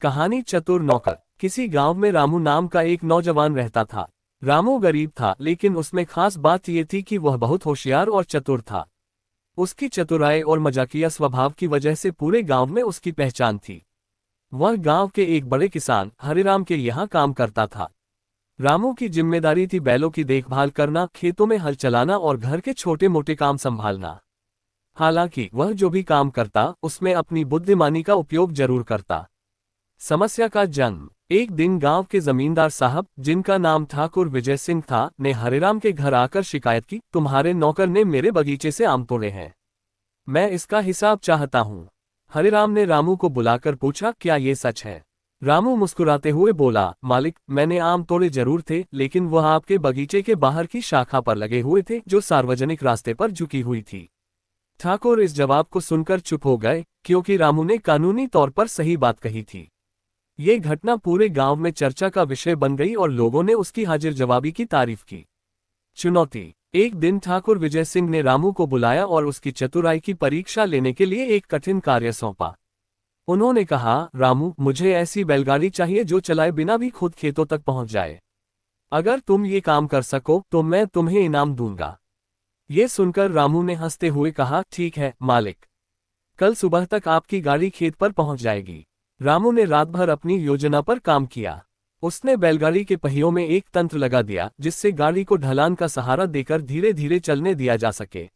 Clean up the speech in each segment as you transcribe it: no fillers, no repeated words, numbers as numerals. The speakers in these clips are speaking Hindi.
कहानी चतुर नौकर। किसी गांव में रामू नाम का एक नौजवान रहता था। रामू गरीब था, लेकिन उसमें खास बात यह थी कि वह बहुत होशियार और चतुर था। उसकी चतुराई और मजाकिया स्वभाव की वजह से पूरे गांव में उसकी पहचान थी। वह गांव के एक बड़े किसान हरिराम के यहाँ काम करता था। रामू की जिम्मेदारी थी बैलों की देखभाल करना, खेतों में हल चलाना और घर के छोटे मोटे काम संभालना। हालांकि वह जो भी काम करता उसमें अपनी बुद्धिमानी का उपयोग जरूर करता। समस्या का जन्म। एक दिन गांव के जमींदार साहब, जिनका नाम ठाकुर विजय सिंह था, ने हरिराम के घर आकर शिकायत की, तुम्हारे नौकर ने मेरे बगीचे से आम तोड़े हैं। मैं इसका हिसाब चाहता हूँ। हरिराम ने रामू को बुलाकर पूछा, क्या ये सच है? रामू मुस्कुराते हुए बोला, मालिक, मैंने आम तोड़े जरूर थे, लेकिन वह आपके बगीचे के बाहर की शाखा पर लगे हुए थे, जो सार्वजनिक रास्ते पर झुकी हुई थी। ठाकुर इस जवाब को सुनकर चुप हो गए, क्योंकि रामू ने कानूनी तौर पर सही बात कही थी। ये घटना पूरे गांव में चर्चा का विषय बन गई और लोगों ने उसकी हाजिर जवाबी की तारीफ की। चुनौती। एक दिन ठाकुर विजय सिंह ने रामू को बुलाया और उसकी चतुराई की परीक्षा लेने के लिए एक कठिन कार्य सौंपा। उन्होंने कहा, रामू, मुझे ऐसी बैलगाड़ी चाहिए जो चलाए बिना भी खुद खेतों तक पहुंच जाए। अगर तुम ये काम कर सको तो मैं तुम्हें इनाम दूंगा। ये सुनकर रामू ने हंसते हुए कहा, ठीक है मालिक, कल सुबह तक आपकी गाड़ी खेत पर पहुंच जाएगी। रामू ने रात भर अपनी योजना पर काम किया। उसने बैलगाड़ी के पहियों में एक तंत्र लगा दिया, जिससे गाड़ी को ढलान का सहारा देकर धीरे धीरे चलने दिया जा सके।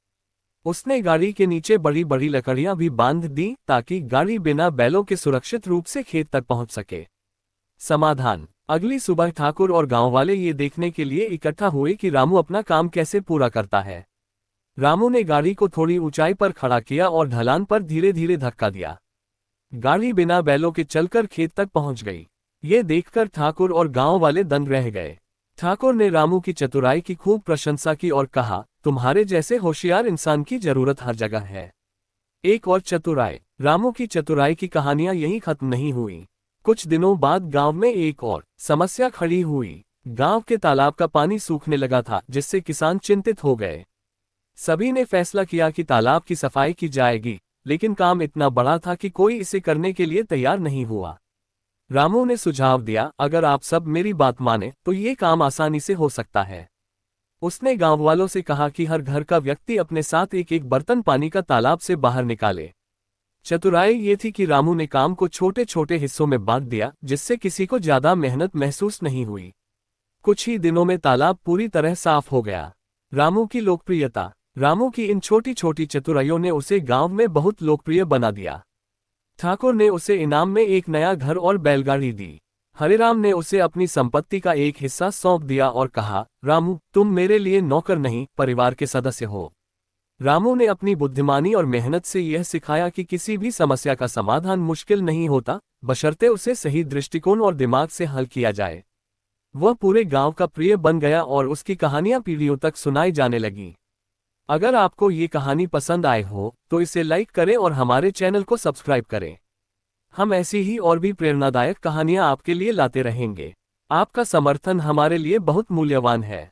उसने गाड़ी के नीचे बड़ी बड़ी लकड़ियां भी बांध दी, ताकि गाड़ी बिना बैलों के सुरक्षित रूप से खेत तक पहुंच सके। समाधान। अगली सुबह ठाकुर और गांव वाले ये देखने के लिए इकट्ठा हुए कि रामू अपना काम कैसे पूरा करता है। रामू ने गाड़ी को थोड़ी ऊंचाई पर खड़ा किया और ढलान पर धीरे धीरे धक्का दिया। गाड़ी बिना बैलों के चलकर खेत तक पहुंच गई। ये देखकर ठाकुर और गांव वाले दंग रह गए। ठाकुर ने रामू की चतुराई की खूब प्रशंसा की और कहा, तुम्हारे जैसे होशियार इंसान की जरूरत हर जगह है। एक और चतुराई। रामू की चतुराई की कहानियां यहीं खत्म नहीं हुई। कुछ दिनों बाद गांव में एक और समस्या खड़ी हुई। गांव के तालाब का पानी सूखने लगा था, जिससे किसान चिंतित हो गए। सभी ने फैसला किया कि तालाब की सफाई की जाएगी, लेकिन काम इतना बड़ा था कि कोई इसे करने के लिए तैयार नहीं हुआ। रामू ने सुझाव दिया, अगर आप सब मेरी बात माने तो ये काम आसानी से हो सकता है। उसने गांव वालों से कहा कि हर घर का व्यक्ति अपने साथ एक एक बर्तन पानी का तालाब से बाहर निकाले। चतुराई ये थी कि रामू ने काम को छोटे छोटे हिस्सों में बांट दिया, जिससे किसी को ज्यादा मेहनत महसूस नहीं हुई। कुछ ही दिनों में तालाब पूरी तरह साफ हो गया। रामू की लोकप्रियता। रामू की इन छोटी छोटी चतुराइयों ने उसे गांव में बहुत लोकप्रिय बना दिया। ठाकुर ने उसे इनाम में एक नया घर और बैलगाड़ी दी। हरिराम ने उसे अपनी संपत्ति का एक हिस्सा सौंप दिया और कहा, रामू, तुम मेरे लिए नौकर नहीं, परिवार के सदस्य हो। रामू ने अपनी बुद्धिमानी और मेहनत से यह सिखाया कि किसी भी समस्या का समाधान मुश्किल नहीं होता, बशर्ते उसे सही दृष्टिकोण और दिमाग से हल किया जाए। वह पूरे गांव का प्रिय बन गया और उसकी कहानियां पीढ़ियों तक सुनाई जाने लगीं। अगर आपको ये कहानी पसंद आए हो तो इसे लाइक करें और हमारे चैनल को सब्सक्राइब करें। हम ऐसी ही और भी प्रेरणादायक कहानियां आपके लिए लाते रहेंगे। आपका समर्थन हमारे लिए बहुत मूल्यवान है।